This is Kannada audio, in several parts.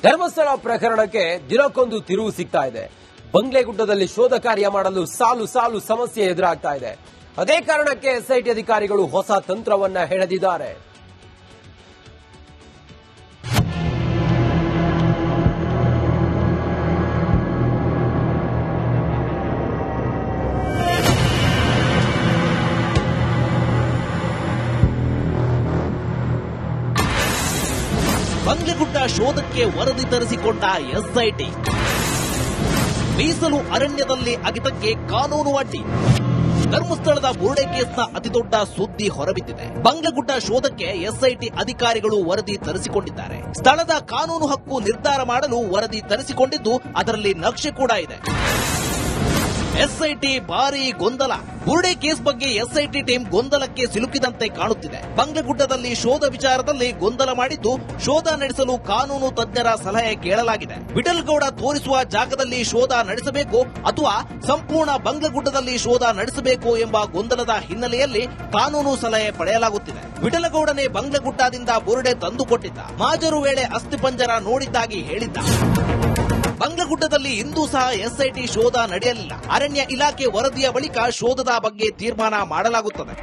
ಧರ್ಮಸ್ಥಳ ಪ್ರಕರಣಕ್ಕೆ ದಿನಕ್ಕೊಂದು ತಿರುವು ಸಿಗ್ತಾ ಇದೆ. ಬಂಗ್ಲೆಗುಡ್ಡದಲ್ಲಿ ಶೋಧ ಕಾರ್ಯ ಮಾಡಲು ಸಾಲು ಸಾಲು ಸಮಸ್ಯೆ ಎದುರಾಗ್ತಾ ಇದೆ. ಅದೇ ಕಾರಣಕ್ಕೆ ಎಸ್ಐಟಿ ಅಧಿಕಾರಿಗಳು ಹೊಸ ತಂತ್ರವನ್ನ ಹೆಣೆದಿದ್ದಾರೆ. ಬಂಗ್ಲೆಗುಡ್ಡ ಶೋಧಕ್ಕೆ ವರದಿ ತರಿಸಿಕೊಂಡ ಎಸ್ಐಟಿ. ಮೀಸಲು ಅರಣ್ಯದಲ್ಲಿ ಅಗಿತಕ್ಕೆ ಕಾನೂನು ಅಡ್ಡಿ. ಧರ್ಮಸ್ಥಳದ ಬುರುಡೆ ಕೇಸ್ನ ಅತಿದೊಡ್ಡ ಸುದ್ದಿ ಹೊರಬಿದ್ದಿದೆ. ಬಂಗ್ಲೆಗುಡ್ಡ ಶೋಧಕ್ಕೆ ಎಸ್ಐಟಿ ಅಧಿಕಾರಿಗಳು ವರದಿ ತರಿಸಿಕೊಂಡಿದ್ದಾರೆ. ಸ್ಥಳದ ಕಾನೂನು ಹಕ್ಕು ನಿರ್ಧಾರ ಮಾಡಲು ವರದಿ ತರಿಸಿಕೊಂಡಿದ್ದು ಅದರಲ್ಲಿ ನಕ್ಷೆ ಕೂಡ ಇದೆ. ಎಸ್ಐಟಿ ಭಾರೀ ಗೊಂದಲ. ಬುರುಡೆ ಕೇಸ್ ಬಗ್ಗೆ ಎಸ್ಐಟಿ ಟೀಮ್ ಗೊಂದಲಕ್ಕೆ ಸಿಲುಕಿದಂತೆ ಕಾಣುತ್ತಿದೆ. ಬಂಗ್ಲೆಗುಡ್ಡದಲ್ಲಿ ಶೋಧ ವಿಚಾರದಲ್ಲಿ ಗೊಂದಲ ಮಾಡಿದ್ದು ಶೋಧ ನಡೆಸಲು ಕಾನೂನು ತಜ್ಞರ ಸಲಹೆ ಕೇಳಲಾಗಿದೆ. ವಿಠಲ್ಗೌಡ ತೋರಿಸುವ ಜಾಗದಲ್ಲಿ ಶೋಧ ನಡೆಸಬೇಕು ಅಥವಾ ಸಂಪೂರ್ಣ ಬಂಗ್ಲೆಗುಡ್ಡದಲ್ಲಿ ಶೋಧ ನಡೆಸಬೇಕು ಎಂಬ ಗೊಂದಲದ ಹಿನ್ನೆಲೆಯಲ್ಲಿ ಕಾನೂನು ಸಲಹೆ ಪಡೆಯಲಾಗುತ್ತಿದೆ. ವಿಠಲಗೌಡನೇ ಬಂಗ್ಲೆಗುಡ್ಡದಿಂದ ಬುರುಡೆ ತಂದುಕೊಟ್ಟಿದ್ದ. ಮಾಜರು ವೇಳೆ ಅಸ್ಥಿಪಂಜರ ನೋಡಿದ್ದಾಗಿ ಹೇಳಿದ್ದ. ಬಂಗ್ಲೆಗುಡ್ಡದಲ್ಲಿ ಇಂದೂ ಸಹ ಎಸ್ಐಟಿ ಶೋಧ ನಡೆಯಲಿಲ್ಲ. ಅರಣ್ಯ ಇಲಾಖೆ ವರದಿಯ ಬಳಿಕ ಶೋಧದ ಬಗ್ಗೆ ತೀರ್ಮಾನ ಮಾಡಲಾಗುತ್ತದೆ.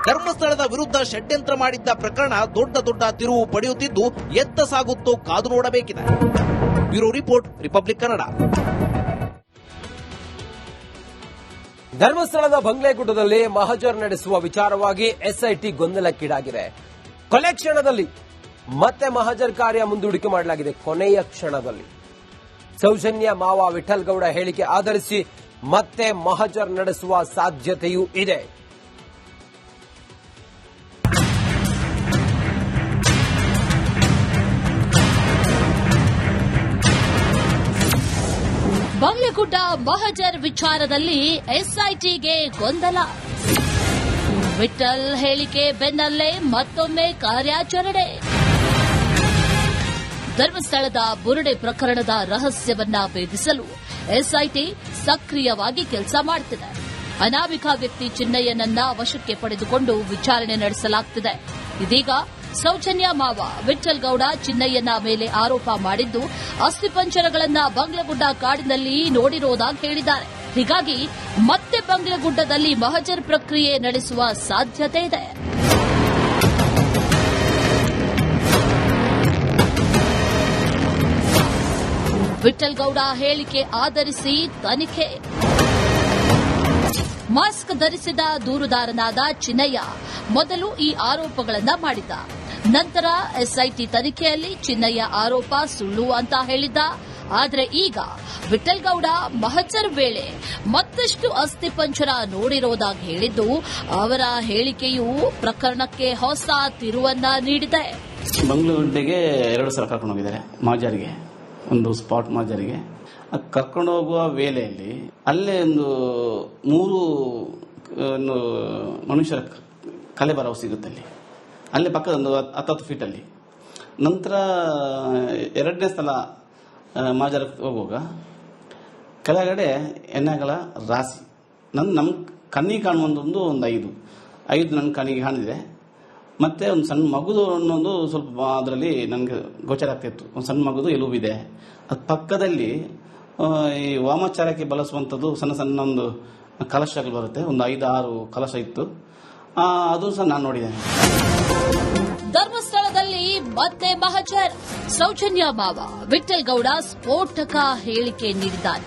ಧರ್ಮಸ್ಥಳದ ವಿರುದ್ಧ ಷಡ್ಯಂತ್ರ ಮಾಡಿದ್ದ ಪ್ರಕರಣ ದೊಡ್ಡ ದೊಡ್ಡ ತಿರುವು ಪಡೆಯುತ್ತಿದ್ದು ಎತ್ತ ಸಾಗುತ್ತೋ ಕಾದು ನೋಡಬೇಕಿದೆ. Bureau report, republic Kannada. ಧರ್ಮಸ್ಥಳದ ಬಂಗ್ಲೆಗುಡ್ಡದಲ್ಲಿ ಮಹಜರ್ ನಡೆಸುವ ವಿಚಾರವಾಗಿ ಎಸ್ಐಟಿ ಗೊಂದಲಕ್ಕೀಡಾಗಿದೆ. ಕೊನೆ ಕ್ಷಣದಲ್ಲಿ ಮತ್ತೆ ಮಹಜರ್ ಕಾರ್ಯ ಮುಂದೂಡಿಕೆ ಮಾಡಲಾಗಿದೆ. ಕೊನೆಯ ಕ್ಷಣದಲ್ಲಿ ಸೌಜನ್ಯ ಮಾವ ವಿಠಲ್ಗೌಡ ಹೇಳಿಕೆ ಆಧರಿಸಿ ಮತ್ತೆ ಮಹಜರ್ ನಡೆಸುವ ಸಾಧ್ಯತೆಯೂ ಇದೆ. ಬಂಗ್ಲೆಗುಡ್ಡ ಮಹಜರ್ ವಿಚಾರದಲ್ಲಿ ಎಸ್ಐಟಿಗೆ ಗೊಂದಲ. ವಿಠಲ್ ಹೇಳಿಕೆ ಬೆನ್ನಲ್ಲೇ ಮತ್ತೊಮ್ಮೆ ಕಾರ್ಯಾಚರಣೆ. ಧರ್ಮಸ್ಥಳದ ಬುರುಡೆ ಪ್ರಕರಣದ ರಹಸ್ಯವನ್ನ ಭೇದಿಸಲು ಎಸ್ಐಟಿ ಸಕ್ರಿಯವಾಗಿ ಕೆಲಸ ಮಾಡುತ್ತಿದೆ. ಅನಾಮಿಕ ವ್ಯಕ್ತಿ ಚಿನ್ನಯ್ಯನನ್ನ ವಶಕ್ಕೆ ಪಡೆದುಕೊಂಡು ವಿಚಾರಣೆ ನಡೆಸಲಾಗುತ್ತಿದೆ. ಇದೀಗ ಸೌಜನ್ಯ ಮಾವ ವಿಠಲ್ಗೌಡ ಚಿನ್ನಯ್ಯನ ಮೇಲೆ ಆರೋಪ ಮಾಡಿದ್ದು ಅಸ್ಥಿಪಂಜರಗಳನ್ನ ಬಂಗ್ಲೆಗುಡ್ಡ ಕಾಡಿನಲ್ಲಿ ನೋಡಿರೋದಾಗಿ ಹೇಳಿದ್ದಾರೆ. ಹೀಗಾಗಿ ಮತ್ತೆ ಬಂಗ್ಲೆಗುಡ್ಡದಲ್ಲಿ ಮಹಜರ್ ಪ್ರಕ್ರಿಯೆ ನಡೆಸುವ ಸಾಧ್ಯತೆ ಇದೆ. ವಿಠಲ್ಗೌಡ ಹೇಳಿಕೆ ಆಧರಿಸಿ ತನಿಖೆ. ಮಾಸ್ಕ್ ಧರಿಸಿದ ದೂರುದಾರನಾದ ಚಿನ್ನಯ್ಯ ಮೊದಲು ಈ ಆರೋಪಗಳನ್ನು ಮಾಡಿದ್ದ. ನಂತರ ಎಸ್ಐಟಿ ತನಿಖೆಯಲ್ಲಿ ಚಿನ್ನಯ್ಯ ಆರೋಪ ಸುಳ್ಳು ಅಂತ ಹೇಳಿದ್ದ. ಆದರೆ ಈಗ ವಿಠಲ್ಗೌಡ ಮಹಜರ್ ವೇಳೆ ಮತ್ತಷ್ಟು ಅಸ್ಥಿಪಂಜರ ನೋಡಿರೋದಾಗಿ ಹೇಳಿದ್ದು ಅವರ ಹೇಳಿಕೆಯು ಪ್ರಕರಣಕ್ಕೆ ಹೊಸ ತಿರುವನ್ನ ನೀಡಿದೆ. ಮಂಗಳೂರಿಗೆ 2 ಸಲ ಕರ್ಕೊಂಡು ಹೋಗಿದ್ದಾರೆ ಮಾಜರಿಗೆ, ಒಂದು ಸ್ಪಾಟ್ ಮಾಜರಿಗೆ. ಕರ್ಕೊಂಡು ಹೋಗುವ ವೇಳೆಯಲ್ಲಿ ಅಲ್ಲೇ ಒಂದು 3 ಮನುಷ್ಯರ ಕಲೆಬರವು ಸಿಗುತ್ತೆ ಅಲ್ಲಿ ಪಕ್ಕದ ಒಂದು 10 ಫೀಟಲ್ಲಿ. ನಂತರ 2ನೇ ಸಲ ಮಾಜರಕ್ಕೆ ಹೋಗುವಾಗ ಕೆಳಗಡೆ ಎಣ್ಣೆಗಳ ರಾಶಿ ನಮ್ಮ ಕಣ್ಣಿಗೆ ಕಾಣುವಂಥದ್ದು ಒಂದು 5 ನನ್ನ ಕಣ್ಣಿಗೆ ಕಾಣಿದೆ. ಮತ್ತೆ ಒಂದು ಸಣ್ಣ ಮಗುದು ಅನ್ನೋದು ಸ್ವಲ್ಪ ಅದರಲ್ಲಿ ನನಗೆ ಗೋಚರ ಆಗ್ತಿತ್ತು. ಒಂದು ಸಣ್ಣ ಮಗುದು ಎಲುಬಿದೆ. ಅದು ಪಕ್ಕದಲ್ಲಿ ಈ ವಾಮಾಚಾರಕ್ಕೆ ಬಳಸುವಂಥದ್ದು ಸಣ್ಣ ಸಣ್ಣ ಒಂದು ಕಲಶಗಳು ಬರುತ್ತೆ, ಒಂದು 5-6 ಕಲಶ ಇತ್ತು. ಅದು ಸಹ ನಾನು ನೋಡಿದ್ದೇನೆ. ಧರ್ಮಸ್ಥಳದಲ್ಲಿ ಮತ್ತೆ ಮಹಜರ್. ಸೌಜನ್ಯ ಮಾವ ವಿಠಲ್ಗೌಡ ಸ್ಫೋಟಕ ಹೇಳಿಕೆ ನೀಡಿದ್ದಾರೆ.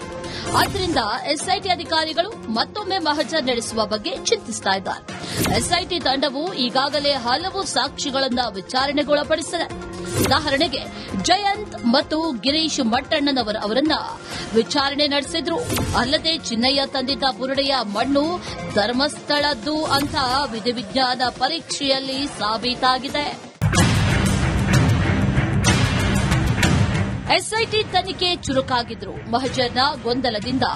ಆದ್ದರಿಂದ ಎಸ್ಐಟಿ ಅಧಿಕಾರಿಗಳು ಮತ್ತೊಮ್ಮೆ ಮಹಜರ್ ನಡೆಸುವ ಬಗ್ಗೆ ಚಿಂತಿಸ್ತಾ ಇದ್ದಾರೆ. ಎಸ್ಐಟಿ ತಂಡವು ಈಗಾಗಲೇ ಹಲವು ಸಾಕ್ಷಿಗಳನ್ನು ವಿಚಾರಣೆಗೊಳಪಡಿಸಿದೆ. ಉದಾಹರಣೆಗೆ ಜಯಂತ್ ಮತ್ತು ಗಿರೀಶ್ ಮಟ್ಟಣ್ಣನವರನ್ನ ವಿಚಾರಣೆ ನಡೆಸಿದ್ರು. ಅಲ್ಲದೆ ಚಿನ್ನಯ್ಯ ತಂದಿದ್ದ ಬುರುಡೆಯ ಮಣ್ಣು ಧರ್ಮಸ್ಥಳದ್ದು ಅಂತ ವಿಧಿವಿಜ್ಞಾನ ಪರೀಕ್ಷೆಯಲ್ಲಿ ಸಾಬೀತಾಗಿದೆ. ಎಸ್ಐಟಿ ತನಿಖೆ ಚುರುಕಾಗಿದ್ರು ಮಹಜರ್ನ ಗೊಂದಲದಿಂದ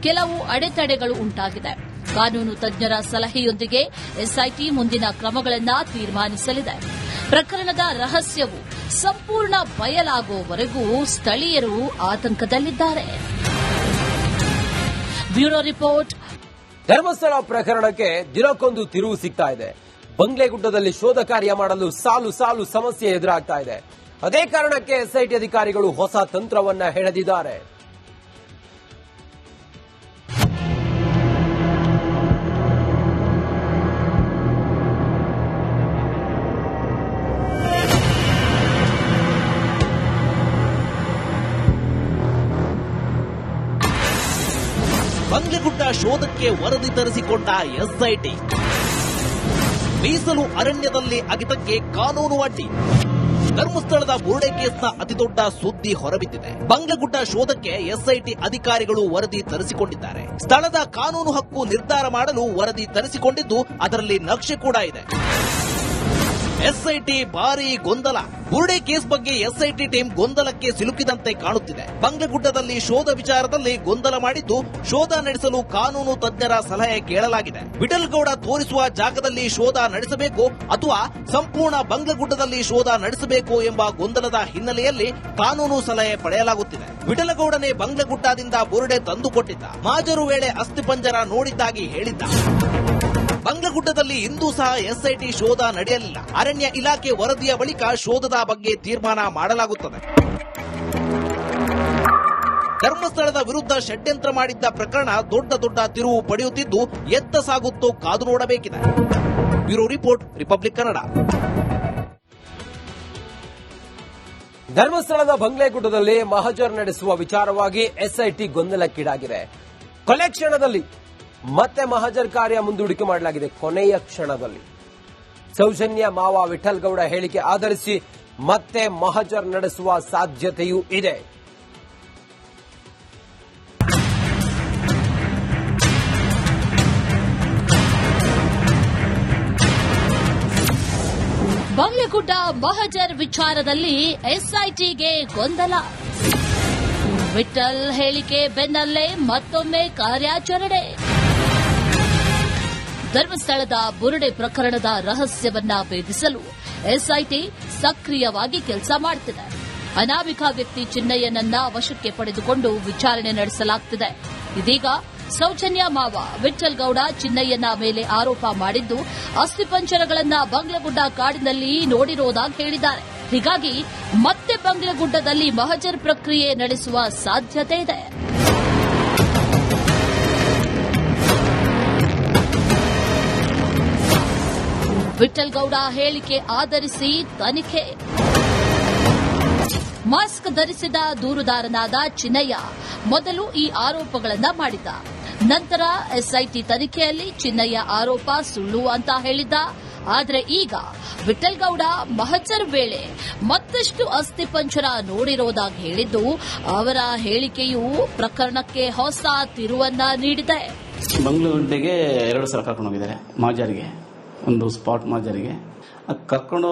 ಕೆಲವು ಅಡೆತಡೆಗಳು ಉಂಟಾಗಿದೆ. ಕಾನೂನು ತಜ್ಞರ ಸಲಹೆಯೊಂದಿಗೆ ಎಸ್ಐಟಿ ಮುಂದಿನ ಕ್ರಮಗಳನ್ನು ತೀರ್ಮಾನಿಸಲಿದೆ. ಪ್ರಕರಣದ ರಹಸ್ಯವು ಸಂಪೂರ್ಣ ಬಯಲಾಗುವವರೆಗೂ ಸ್ಥಳೀಯರು ಆತಂಕದಲ್ಲಿದ್ದಾರೆ. Bureau report. ಧರ್ಮಸ್ಥಳ ಪ್ರಕರಣಕ್ಕೆ ದಿನಕ್ಕೊಂದು ತಿರುವು ಸಿಗ್ತಾ ಇದೆ. ಬಂಗ್ಲೆಗುಡ್ಡದಲ್ಲಿ ಶೋಧ ಕಾರ್ಯ ಮಾಡಲು ಸಾಲು ಸಾಲು ಸಮಸ್ಯೆ ಎದುರಾಗ್ತಾ ಇದೆ. ಅದೇ ಕಾರಣಕ್ಕೆ ಎಸ್ಐಟಿ ಅಧಿಕಾರಿಗಳು ಹೊಸ ತಂತ್ರವನ್ನ ಹೆಣೆದಿದ್ದಾರೆ. ಬಂಗ್ಲೆಗುಡ್ಡ ಶೋಧಕ್ಕೆ ವರದಿ ತರಿಸಿಕೊಂಡ ಎಸ್ಐಟಿ. ಮೀಸಲು ಅರಣ್ಯದಲ್ಲಿ ಅಗಿತಕ್ಕೆ ಕಾನೂನು ಅಡ್ಡಿ. ಧರ್ಮಸ್ಥಳದ ಬುರುಡೆ ಕೇಸ್ನ ಅತಿದೊಡ್ಡ ಸುದ್ದಿ ಹೊರಬಿದ್ದಿದೆ. ಬಂಗ್ಲೆಗುಡ್ಡ ಶೋಧಕ್ಕೆ ಎಸ್ಐಟಿ ಅಧಿಕಾರಿಗಳು ವರದಿ ತರಿಸಿಕೊಂಡಿದ್ದಾರೆ. ಸ್ಥಳದ ಕಾನೂನು ಹಕ್ಕು ನಿರ್ಧಾರ ಮಾಡಲು ವರದಿ ತರಿಸಿಕೊಂಡಿದ್ದು ಅದರಲ್ಲಿ ನಕ್ಷೆ ಕೂಡ ಇದೆ. ಎಸ್ಐಟಿ ಭಾರೀ ಗೊಂದಲ. ಬುರುಡೆ ಕೇಸ್ ಬಗ್ಗೆ ಎಸ್ಐಟಿ ಟೀಮ್ ಗೊಂದಲಕ್ಕೆ ಸಿಲುಕಿದಂತೆ ಕಾಣುತ್ತಿದೆ. ಬಂಗ್ಲೆಗುಡ್ಡದಲ್ಲಿ ಶೋಧ ವಿಚಾರದಲ್ಲಿ ಗೊಂದಲ ಮಾಡಿದ್ದು ಶೋಧ ನಡೆಸಲು ಕಾನೂನು ತಜ್ಞರ ಸಲಹೆ ಕೇಳಲಾಗಿದೆ. ವಿಠಲ್ಗೌಡ ತೋರಿಸುವ ಜಾಗದಲ್ಲಿ ಶೋಧ ನಡೆಸಬೇಕು ಅಥವಾ ಸಂಪೂರ್ಣ ಬಂಗ್ಲೆಗುಡ್ಡದಲ್ಲಿ ಶೋಧ ನಡೆಸಬೇಕು ಎಂಬ ಗೊಂದಲದ ಹಿನ್ನೆಲೆಯಲ್ಲಿ ಕಾನೂನು ಸಲಹೆ ಪಡೆಯಲಾಗುತ್ತಿದೆ. ವಿಠಲಗೌಡನೇ ಬಂಗ್ಲೆಗುಡ್ಡದಿಂದ ಬುರುಡೆ ತಂದುಕೊಟ್ಟಿದ್ದ. ಮಾಜರು ವೇಳೆ ಅಸ್ಥಿಪಂಜರ ನೋಡಿದ್ದಾಗಿ ಹೇಳಿದ್ದ. ಬಂಗ್ಲೆಗುಡ್ಡದಲ್ಲಿ ಇಂದೂ ಸಹ ಎಸ್ಐಟಿ ಶೋಧ ನಡೆಯಲಿಲ್ಲ. ಅರಣ್ಯ ಇಲಾಖೆ ವರದಿಯ ಬಳಿಕ ಶೋಧದ ಬಗ್ಗೆ ತೀರ್ಮಾನ ಮಾಡಲಾಗುತ್ತದೆ. ಧರ್ಮಸ್ಥಳದ ವಿರುದ್ಧ ಷಡ್ಯಂತ್ರ ಮಾಡಿದ್ದ ಪ್ರಕರಣ ದೊಡ್ಡ ದೊಡ್ಡ ತಿರುವು ಪಡೆಯುತ್ತಿದ್ದು ಎತ್ತ ಸಾಗುತ್ತೋ ಕಾದು ನೋಡಬೇಕಿದೆ. Bureau report, republic Kannada. ಧರ್ಮಸ್ಥಳದ ಬಂಗ್ಲೆಗುಡ್ಡದಲ್ಲಿ ಮಹಜರ್ ನಡೆಸುವ ವಿಚಾರವಾಗಿ ಎಸ್ಐಟಿ ಗೊಂದಲಕ್ಕೀಡಾಗಿದೆ. ಕೊಲೆ ಕ್ಷಣದಲ್ಲಿ ಮತ್ತೆ ಮಹಜರ್ ಕಾರ್ಯ ಮುಂದೂಡಿಕೆ ಮಾಡಲಾಗಿದೆ. ಕೊನೆಯ ಕ್ಷಣದಲ್ಲಿ ಸೌಜನ್ಯ ಮಾವ ವಿಠಲ್ಗೌಡ ಹೇಳಿಕೆ ಆಧರಿಸಿ ಮತ್ತೆ ಮಹಜರ್ ನಡೆಸುವ ಸಾಧ್ಯತೆಯೂ ಇದೆ. ಬಂಗ್ಲೆಗುಡ್ಡ ಮಹಜರ್ ವಿಚಾರದಲ್ಲಿ ಎಸ್ಐಟಿಗೆ ಗೊಂದಲ. ವಿಠಲ್ ಹೇಳಿಕೆ ಬೆನ್ನಲ್ಲೇ ಮತ್ತೊಮ್ಮೆ ಕಾರ್ಯಾಚರಣೆ. ಧರ್ಮಸ್ಥಳದ ಬುರುಡೆ ಪ್ರಕರಣದ ರಹಸ್ಯವನ್ನ ಭೇದಿಸಲು ಎಸ್ಐಟಿ ಸಕ್ರಿಯವಾಗಿ ಕೆಲಸ ಮಾಡುತ್ತಿದೆ. ಅನಾಮಿಕ ವ್ಯಕ್ತಿ ಚಿನ್ನಯ್ಯನನ್ನ ವಶಕ್ಕೆ ಪಡೆದುಕೊಂಡು ವಿಚಾರಣೆ ನಡೆಸಲಾಗುತ್ತಿದೆ. ಇದೀಗ ಸೌಜನ್ಯ ಮಾವ ವಿಠಲ್ಗೌಡ ಚಿನ್ನಯ್ಯನ ಮೇಲೆ ಆರೋಪ ಮಾಡಿದ್ದು ಅಸ್ಥಿಪಂಜರಗಳನ್ನ ಬಂಗ್ಲೆಗುಡ್ಡ ಕಾಡಿನಲ್ಲಿ ನೋಡಿರೋದಾಗಿ ಹೇಳಿದ್ದಾರೆ. ಹೀಗಾಗಿ ಮತ್ತೆ ಬಂಗ್ಲೆಗುಡ್ಡದಲ್ಲಿ ಮಹಜರ್ ಪ್ರಕ್ರಿಯೆ ನಡೆಸುವ ಸಾಧ್ಯತೆ ಇದೆ. ವಿಠಲ್ಗೌಡ ಹೇಳಿಕೆ ಆಧರಿಸಿ ತನಿಖೆ. ಮಾಸ್ಕ್ ಧರಿಸಿದ ದೂರುದಾರನಾದ ಚಿನ್ನಯ್ಯ ಮೊದಲು ಈ ಆರೋಪಗಳನ್ನ ಮಾಡಿದ್ದ. ನಂತರ ಎಸ್ಐಟಿ ತನಿಖೆಯಲ್ಲಿ ಚಿನ್ನಯ್ಯ ಆರೋಪ ಸುಳ್ಳು ಅಂತ ಹೇಳಿದ್ದ. ಆದರೆ ಈಗ ವಿಠಲ್ಗೌಡ ಮಹಜರ್ ವೇಳೆ ಮತ್ತಷ್ಟು ಅಸ್ಥಿಪಂಜರ ನೋಡಿರೋದಾಗಿ ಹೇಳಿದ್ದು ಅವರ ಹೇಳಿಕೆಯು ಪ್ರಕರಣಕ್ಕೆ ಹೊಸ ತಿರುವನ್ನ ನೀಡಿದೆ. ಮಂಗಳೂರಿಗೆ 2 ಸಲ ಕರ್ಕೊಂಡು ಹೋಗಿದ್ದಾರೆ ಮಾಜಾರಿಗೆ, ಒಂದು ಸ್ಪಾಟ್ ಮಾಜಾರಿಗೆ ಕರ್ಕೊಂಡು